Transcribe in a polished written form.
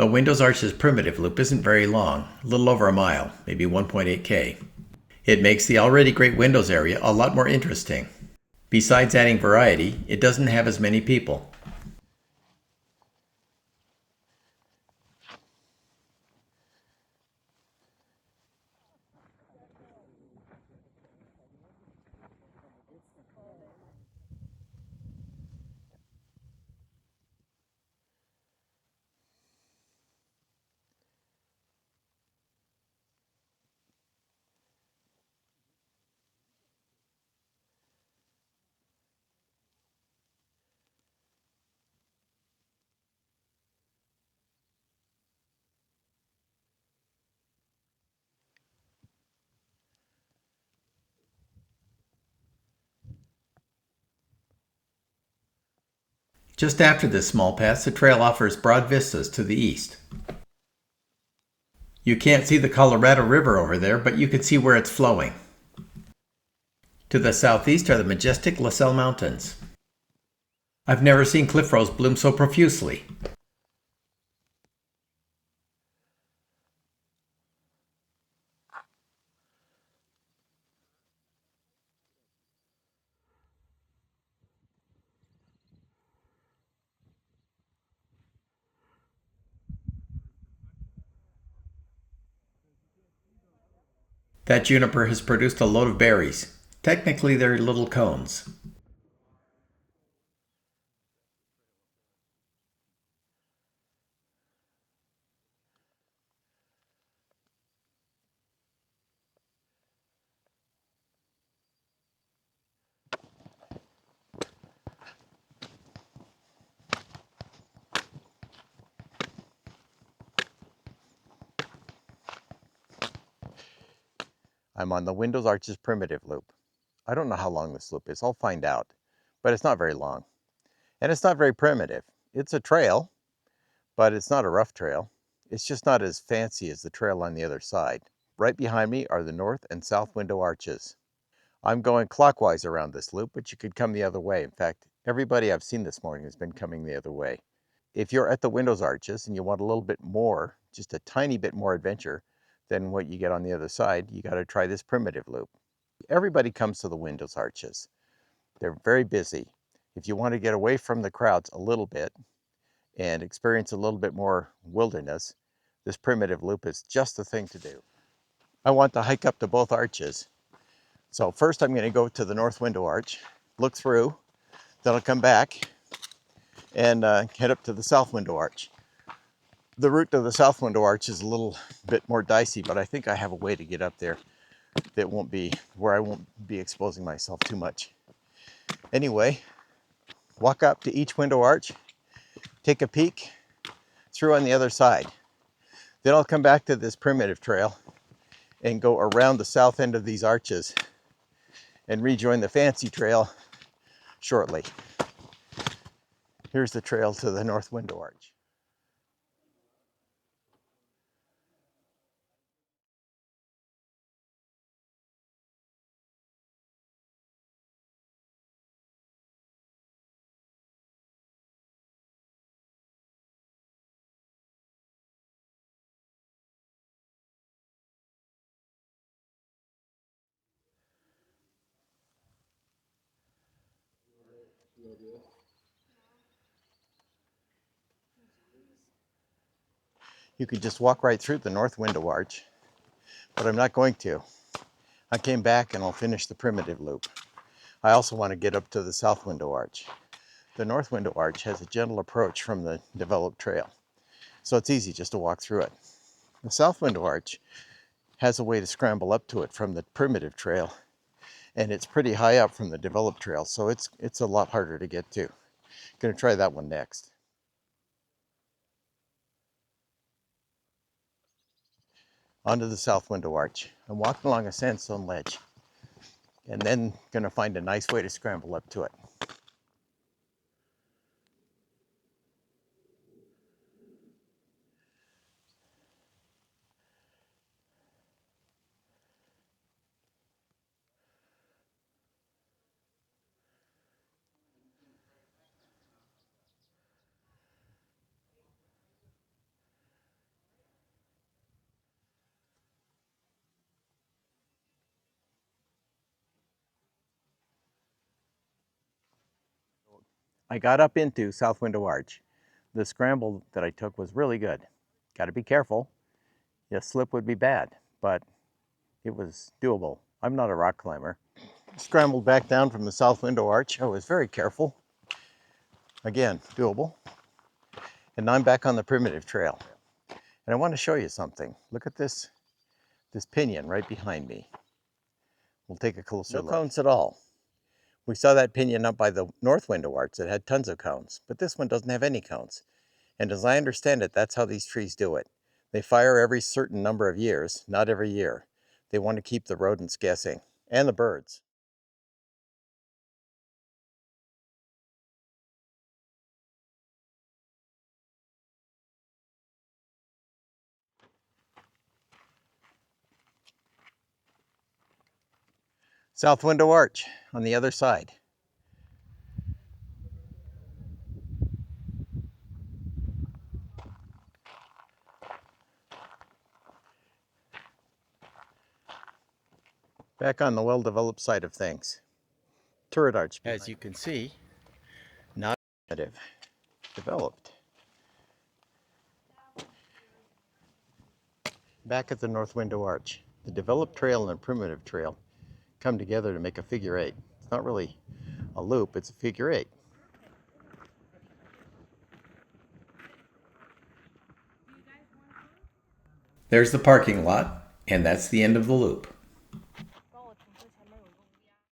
The Windows Arches primitive loop isn't very long, a little over a mile, maybe 1.8 k. It makes the already great Windows area a lot more interesting. Besides adding variety, it doesn't have as many people. Just after this small pass, the trail offers broad vistas to the east. You can't see the Colorado River over there, but you can see where it's flowing. To the southeast are the majestic La Salle Mountains. I've never seen cliff rose bloom so profusely. That juniper has produced a load of berries. Technically, they're little cones. I'm on the Windows Arches primitive loop. I don't know how long this loop is. I'll find out. But it's not very long. And it's not very primitive. It's a trail, but it's not a rough trail. It's just not as fancy as the trail on the other side. Right behind me are the north and south window arches. I'm going clockwise around this loop, but you could come the other way. In fact, everybody I've seen this morning has been coming the other way. If you're at the Windows Arches and you want a little bit more, just a tiny bit more adventure than what you get on the other side, you got to try this primitive loop. Everybody comes to the Windows Arches. They're very busy. If you want to get away from the crowds a little bit and experience a little bit more wilderness, this primitive loop is just the thing to do. I want to hike up to both arches. So first I'm going to go to the north window arch, look through, then I'll come back and head up to the south window arch. The route to the south window arch is a little bit more dicey, but I think I have a way to get up there that won't be, where I won't be exposing myself too much. Anyway, walk up to each window arch, take a peek through on the other side. Then I'll come back to this primitive trail and go around the south end of these arches and rejoin the fancy trail shortly. Here's the trail to the north window arch. You could just walk right through the north window arch, but I'm not going to. I came back and I'll finish the primitive loop. I also want to get up to the south window arch. The north window arch has a gentle approach from the developed trail, so it's easy just to walk through it. The south window arch has a way to scramble up to it from the primitive trail, and it's pretty high up from the developed trail, so it's a lot harder to get to. Gonna try that one next. Onto the south window arch. I'm walking along a sandstone ledge, and then gonna find a nice way to scramble up to it. I got up into South Window Arch. The scramble that I took was really good. Got to be careful. A slip would be bad, but it was doable. I'm not a rock climber. Scrambled back down from the South Window Arch. I was very careful. Again, doable. And now I'm back on the primitive trail. And I want to show you something. Look at this pinion right behind me. We'll take a closer look. No cones at all. We saw that pinion up by the North Window Arch that had tons of cones, but this one doesn't have any cones. And as I understand it, that's how these trees do it. They fire every certain number of years, not every year. They want to keep the rodents guessing, and the birds. South Window Arch on the other side. Back on the well-developed side of things. Turret arch. As you can see, not primitive, developed. Back at the North Window Arch, the developed trail and the primitive trail come together to make a figure eight. It's not really a loop, it's a figure eight. There's the parking lot, and that's the end of the loop.